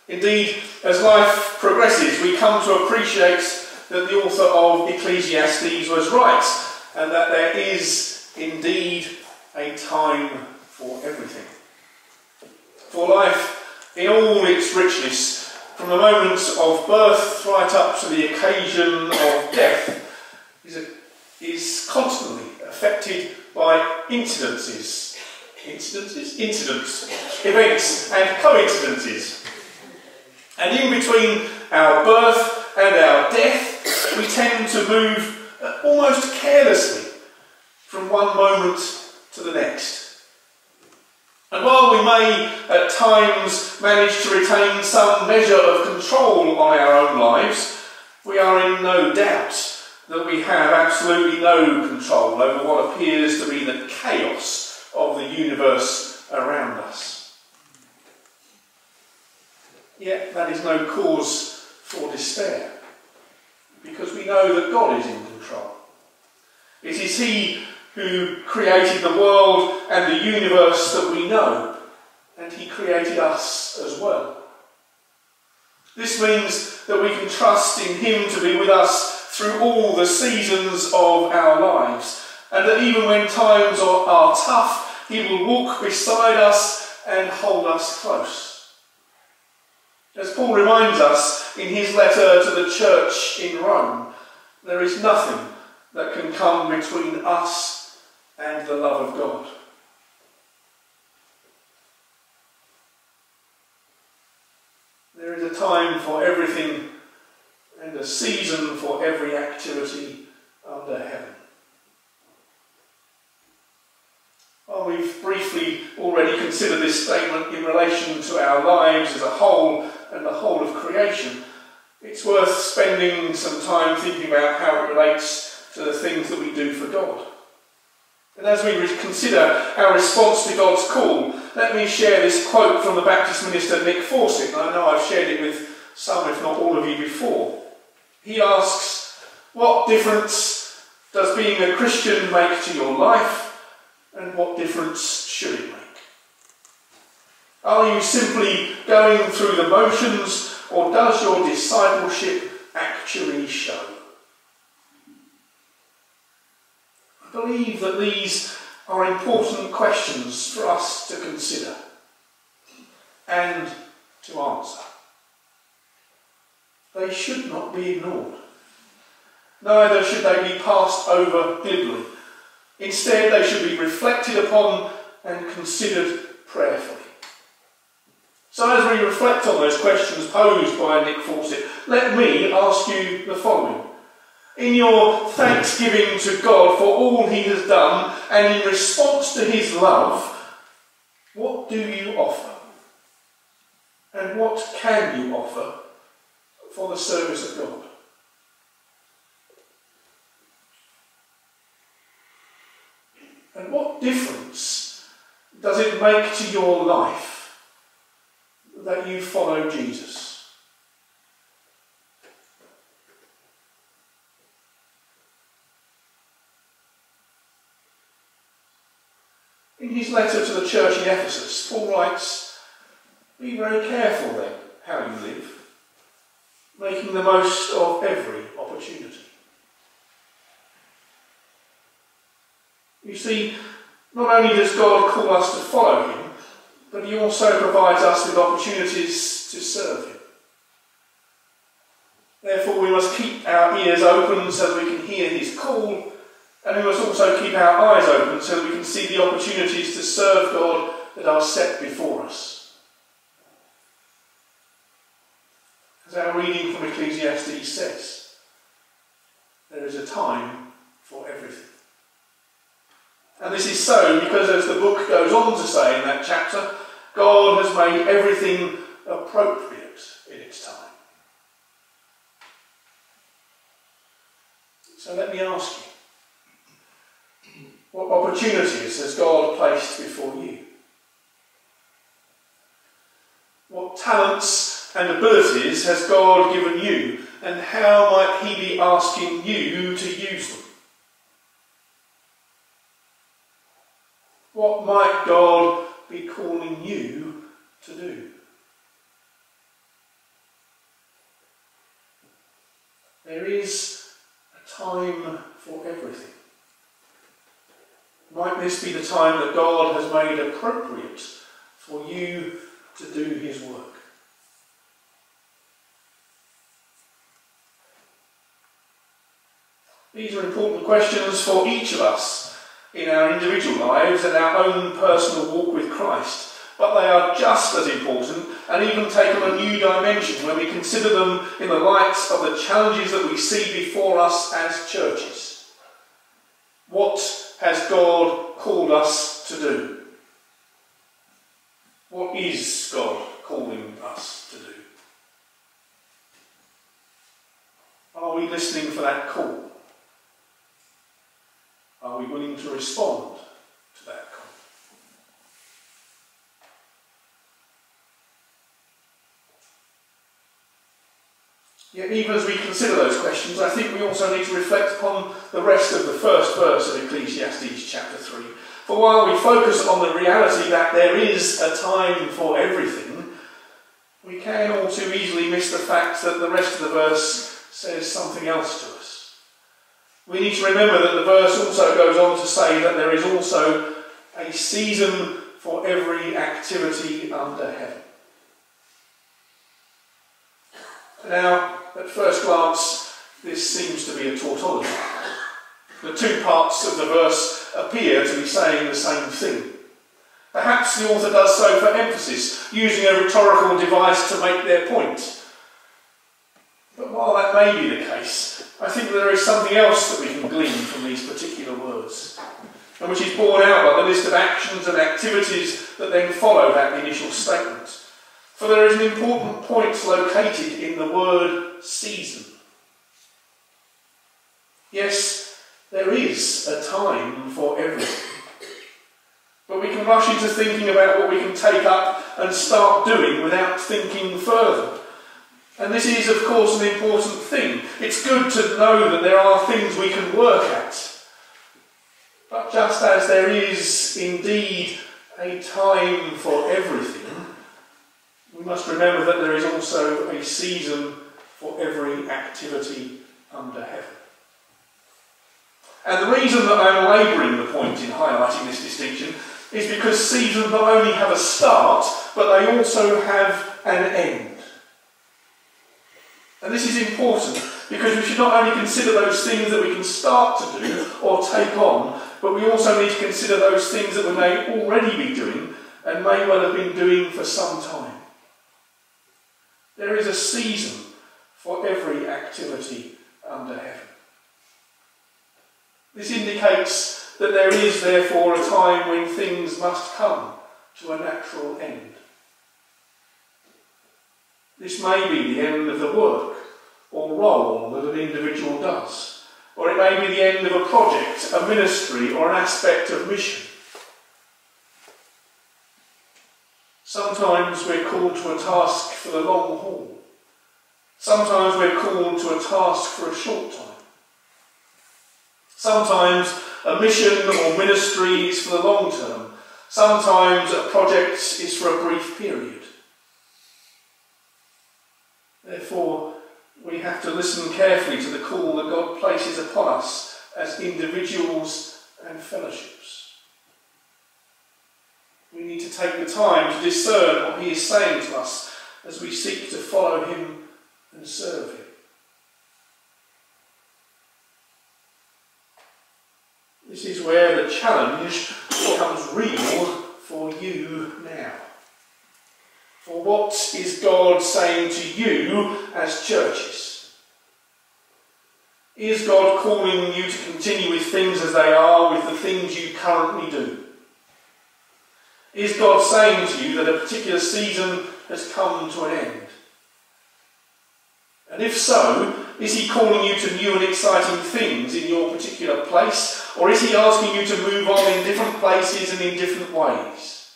Indeed, as life progresses, we come to appreciate that the author of Ecclesiastes was right, and that there is indeed a time for everything. For life, in all its richness, from the moment of birth right up to the occasion of death, is constantly affected by incidents, events and coincidences. And in between our birth and our death, we tend to move almost carelessly from one moment to the next. And while we may at times manage to retain some measure of control on our own lives, we are in no doubt that we have absolutely no control over what appears to be the chaos of the universe around us. Yet that is no cause for despair, because we know that God is in control. It is He who created the world and the universe that we know, and He created us as well. This means that we can trust in Him to be with us through all the seasons of our lives, and that even when times are tough, He will walk beside us and hold us close. As Paul reminds us in his letter to the church in Rome, there is nothing that can come between us and the love of God. There is a time for everything and a season for every activity under heaven. Well, we've briefly already considered this statement in relation to our lives as a whole and the whole of creation. It's worth spending some time thinking about how it relates to the things that we do for God. And as we consider our response to God's call, let me share this quote from the Baptist minister Nick Fawcett. I know I've shared it with some, if not all of you, before. He asks, what difference does being a Christian make to your life, and what difference should it make? Are you simply going through the motions, or does your discipleship actually show? I believe that these are important questions for us to consider and to answer. They should not be ignored. Neither should they be passed over glibly. Instead, they should be reflected upon and considered prayerfully. So as we reflect on those questions posed by Nick Fawcett, let me ask you the following. In your thanksgiving to God for all He has done, and in response to His love, what do you offer? And what can you offer for the service of God? And what difference does it make to your life that you follow Jesus? In his letter to the church in Ephesus, Paul writes, be very careful then how you live, making the most of every opportunity. You see, not only does God call us to follow Him, but He also provides us with opportunities to serve Him. Therefore, we must keep our ears open so that we can hear His call, and we must also keep our eyes open so that we can see the opportunities to serve God that are set before us. As our reading from Ecclesiastes says, there is a time for everything. And this is so because, as the book goes on to say in that chapter, God has made everything appropriate in its time. So let me ask you, what opportunities has God placed before you? What talents and abilities has God given you, and how might He be asking you to use them? What might God be calling you to do? There is a time for everything. Might this be the time that God has made appropriate for you to do his work? These are important questions for each of us in our individual lives and our own personal walk with Christ. But they are just as important and even take on a new dimension when we consider them in the light of the challenges that we see before us as churches. What has God called us to do? What is God calling us to do? Are we listening for that call? Are we willing to respond to that call? Yet even as we consider those questions, I think we also need to reflect upon the rest of the first verse of Ecclesiastes chapter 3. For while we focus on the reality that there is a time for everything, we can all too easily miss the fact that the rest of the verse says something else to us. We need to remember that the verse also goes on to say that there is also a season for every activity under heaven. Now, at first glance, this seems to be a tautology. The two parts of the verse appear to be saying the same thing. Perhaps the author does so for emphasis, using a rhetorical device to make their point. But while that may be the case, I think there is something else that we can glean from these particular words, and which is borne out by the list of actions and activities that then follow that initial statement. For there is an important point located in the word season. Yes, there is a time for everything. But we can rush into thinking about what we can take up and start doing without thinking further. And this is, of course, an important thing. It's good to know that there are things we can work at. But just as there is indeed a time for everything, we must remember that there is also a season for every activity under heaven. And the reason that I'm labouring the point in highlighting this distinction is because seasons not only have a start, but they also have an end. And this is important because we should not only consider those things that we can start to do or take on, but we also need to consider those things that we may already be doing and may well have been doing for some time. There is a season for every activity under heaven. This indicates that there is therefore a time when things must come to a natural end. This may be the end of the work or role that an individual does, or it may be the end of a project, a ministry, or an aspect of mission. Sometimes we're called to a task for the long haul. Sometimes we're called to a task for a short time. Sometimes a mission or ministry is for the long term. Sometimes a project is for a brief period. Therefore, we have to listen carefully to the call that God places upon us as individuals and fellowships. We need to take the time to discern what he is saying to us as we seek to follow him and serve him. This is where the challenge becomes real for you now. For what is God saying to you as churches? Is God calling you to continue with things as they are, with the things you currently do? Is God saying to you that a particular season has come to an end? And if so, is he calling you to new and exciting things in your particular place? Or is he asking you to move on in different places and in different ways?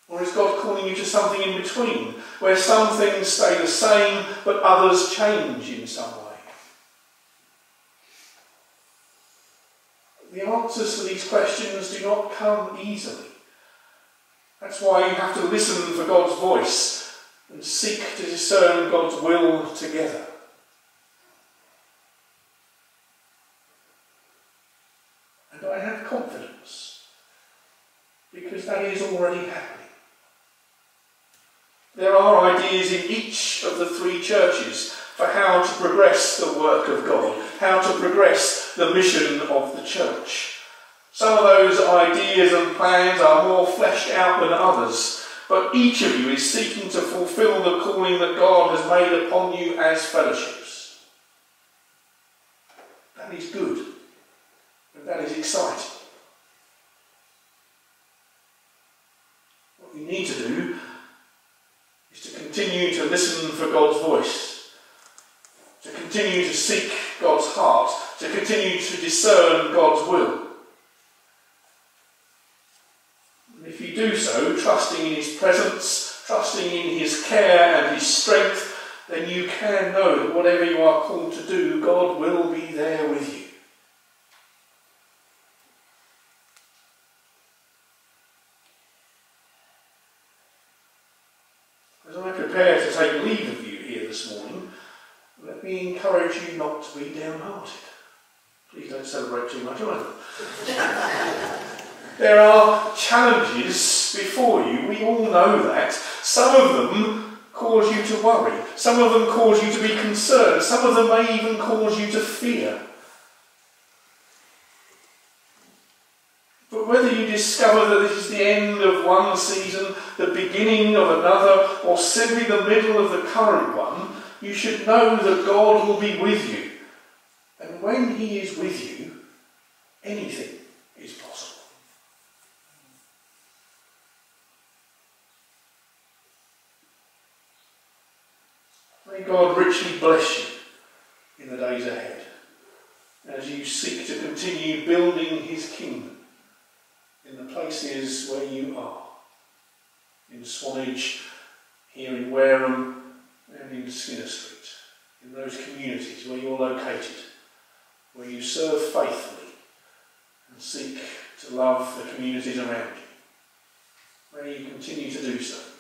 Or is God calling you to something in between, where some things stay the same but others change in some way? The answers to these questions do not come easily. That's why you have to listen for God's voice and seek to discern God's will together. There are ideas in each of the three churches for how to progress the work of God, how to progress the mission of the church. Some of those ideas and plans are more fleshed out than others, but each of you is seeking to fulfil the calling that God has made upon you as fellowships. That is good, and that is exciting. What we need to do is to continue to listen for God's voice, to continue to seek God's heart, to continue to discern God's will. And if you do so, trusting in his presence, trusting in his care and his strength, then you can know that whatever you are called to do, God will be there with you. As I prepare to take leave of you here this morning, let me encourage you not to be downhearted. Please don't celebrate too much either. There are challenges before you, we all know that. Some of them cause you to worry, some of them cause you to be concerned, some of them may even cause you to fear. But whether you discover that this is the end of one season, the beginning of another, or simply the middle of the current one, you should know that God will be with you. And when he is with you, anything is possible. May God richly bless you in the days ahead as you seek to continue building his kingdom in the places where you are, in Swanage, here in Wareham and in Skinner Street, in those communities where you're located, where you serve faithfully and seek to love the communities around you. May you continue to do so.